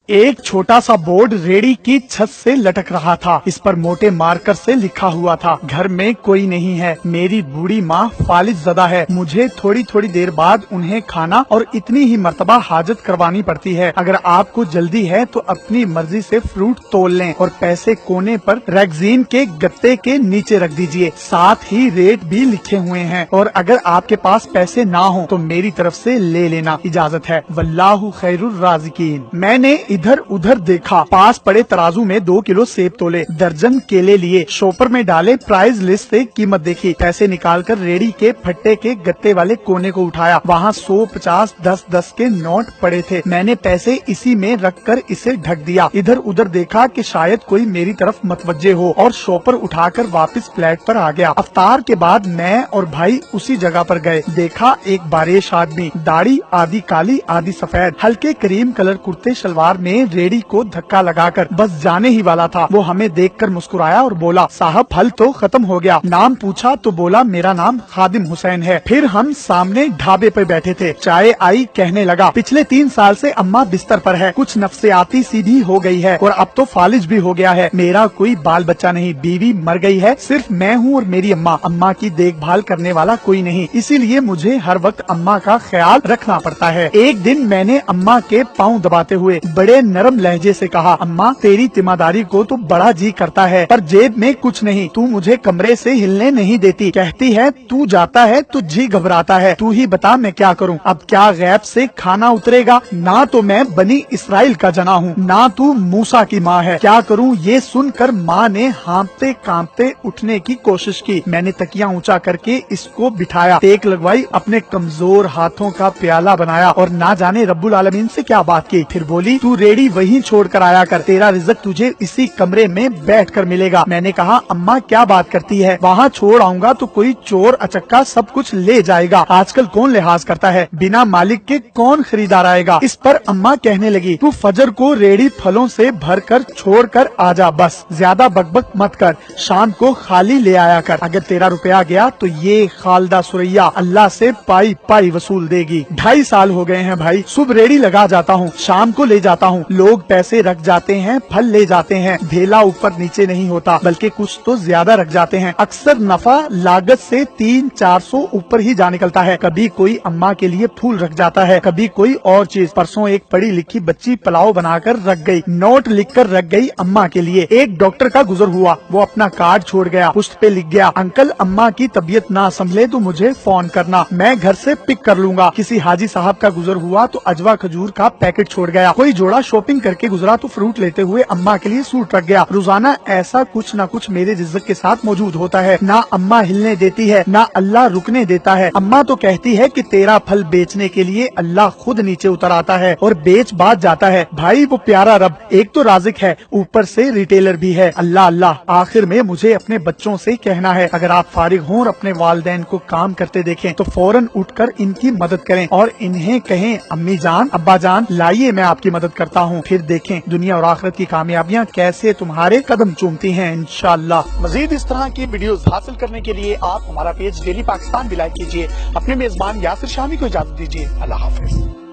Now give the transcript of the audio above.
एक छोटा सा बोर्ड रेड़ी की छत से लटक रहा था। इस पर मोटे मार्कर से लिखा हुआ था, घर में कोई नहीं है, मेरी बूढ़ी माँ फालिज ज़दा है, मुझे थोड़ी थोड़ी देर बाद उन्हें खाना और इतनी ही मर्तबा हाजत करवानी पड़ती है। अगर आपको जल्दी है तो अपनी मर्जी से फ्रूट तोल लें और पैसे कोने पर रैगजीन के गत्ते के नीचे रख दीजिए। साथ ही रेट भी लिखे हुए हैं और अगर आपके पास पैसे ना हो तो मेरी तरफ से ले लेना, इजाजत है। वल्लाहु खैरुर राज़िकीन। मैंने इधर उधर देखा, पास पड़े तराजू में 2 किलो सेब तोले, दर्जन केले लिए, शॉपर में डाले, प्राइस लिस्ट से कीमत देखी, पैसे निकालकर रेडी के फट्टे के गत्ते वाले कोने को उठाया। वहाँ 100, 50, 10 के नोट पड़े थे। मैंने पैसे इसी में रखकर इसे ढक दिया। इधर उधर देखा कि शायद कोई मेरी तरफ मतवज्जे हो और शॉपर उठाकर वापस फ्लैट पर आ गया। अफ्तार के बाद मैं और भाई उसी जगह पर गए। देखा एक बारिश आदमी, दाढ़ी आधी काली आधी सफेद, हल्के क्रीम कलर कुर्ते शलवार में रेडी को धक्का लगाकर बस जाने ही वाला था। वो हमें देखकर मुस्कुराया और बोला, साहब फल तो खत्म हो गया। नाम पूछा तो बोला, मेरा नाम खादिम हुसैन है। फिर हम सामने ढाबे पर बैठे थे। चाय आई, कहने लगा, पिछले 3 साल से अम्मा बिस्तर पर है, कुछ नफ्सियाती सी भी हो गई है और अब तो फालिज भी हो गया है। मेरा कोई बाल बच्चा नहीं, बीवी मर गई है, सिर्फ मैं हूँ और मेरी अम्मा। अम्मा की देखभाल करने वाला कोई नहीं, इसीलिए मुझे हर वक्त अम्मा का ख्याल रखना पड़ता है। एक दिन मैंने अम्मा के पाँव दबाते हुए बड़े नरम लहजे से कहा, अम्मा तेरी तिमादारी को तो बड़ा जी करता है, पर जेब में कुछ नहीं, तू मुझे कमरे से हिलने नहीं देती, कहती है तू जाता है तो जी घबराता है, तू ही बता मैं क्या करूं। अब क्या गैब से खाना उतरेगा? ना तो मैं बनी इसराइल का जना हूँ, ना तू मूसा की माँ है, क्या करूँ? ये सुनकर माँ ने हाँफते कांपते उठने की कोशिश की। मैंने तकिया ऊंचा करके इसको बिठाया, टेक लगवाई, अपने कमजोर हाथों का प्याला बनाया और ना जाने रब्बुल आलमीन से क्या बात की। फिर बोली, तू रेडी वहीं छोड़ कर आया कर, तेरा रिज़्क तुझे इसी कमरे में बैठ कर मिलेगा। मैंने कहा, अम्मा क्या बात करती है, वहाँ छोड़ आऊंगा तो कोई चोर अचक्का सब कुछ ले जाएगा। आजकल कौन लिहाज करता है, बिना मालिक के कौन खरीदार आएगा। इस पर अम्मा कहने लगी, तू फजर को रेडी फलों से भर कर छोड़ कर आ जा, बस ज्यादा बकबक मत कर, शाम को खाली ले आया कर। अगर तेरा रुपया गया तो ये खालदा सुरैया अल्लाह से पाई पाई वसूल देगी। 2.5 साल हो गए हैं भाई, सुबह रेडी लगा जाता हूँ, शाम को ले जाता हूँ, लोग पैसे रख जाते हैं, फल ले जाते हैं, ढेला ऊपर नीचे नहीं होता, बल्कि कुछ तो ज्यादा रख जाते हैं। अक्सर नफा लागत से 300-400 ऊपर ही जा निकलता है। कभी कोई अम्मा के लिए फूल रख जाता है, कभी कोई और चीज। परसों एक पढ़ी लिखी बच्ची पुलाव बनाकर रख गई, नोट लिखकर रख गई अम्मा के लिए। एक डॉक्टर का गुजर हुआ, वो अपना कार्ड छोड़ गया, पुष्ट पे लिख गया, अंकल अम्मा की तबीयत ना संभले तो मुझे फोन करना, मैं घर से पिक कर लूंगा। किसी हाजी साहब का गुजर हुआ तो अजवा खजूर का पैकेट छोड़ गया। कोई जोड़ा शॉपिंग करके गुजरा तो फ्रूट लेते हुए अम्मा के लिए सूट रख गया। रोजाना ऐसा कुछ न कुछ मेरे रिज़्क के साथ मौजूद होता है। ना अम्मा हिलने देती है, ना अल्लाह रुकने देता है। अम्मा तो कहती है कि तेरा फल बेचने के लिए अल्लाह खुद नीचे उतर आता है और बेच बात जाता है। भाई वो प्यारा रब एक तो राज़िक है, ऊपर से रिटेलर भी है। अल्लाह अल्लाह। आखिर में मुझे अपने बच्चों से कहना है, अगर आप फारिग हों और अपने वालिदैन को काम करते देखें तो फौरन उठकर इनकी मदद करें और इन्हें कहें, अम्मी जान अब्बा जान लाइए मैं आपकी मदद करता हूँ। फिर देखें दुनिया और आखिरत की कामयाबियाँ कैसे तुम्हारे कदम चूमती हैं इंशाअल्लाह। मजीद इस तरह की वीडियोस हासिल करने के लिए आप हमारा पेज डेली पाकिस्तान भी लाइक कीजिए। अपने मेजबान यासिर शामी को इजाजत दीजिए। अल्लाह हाफिज।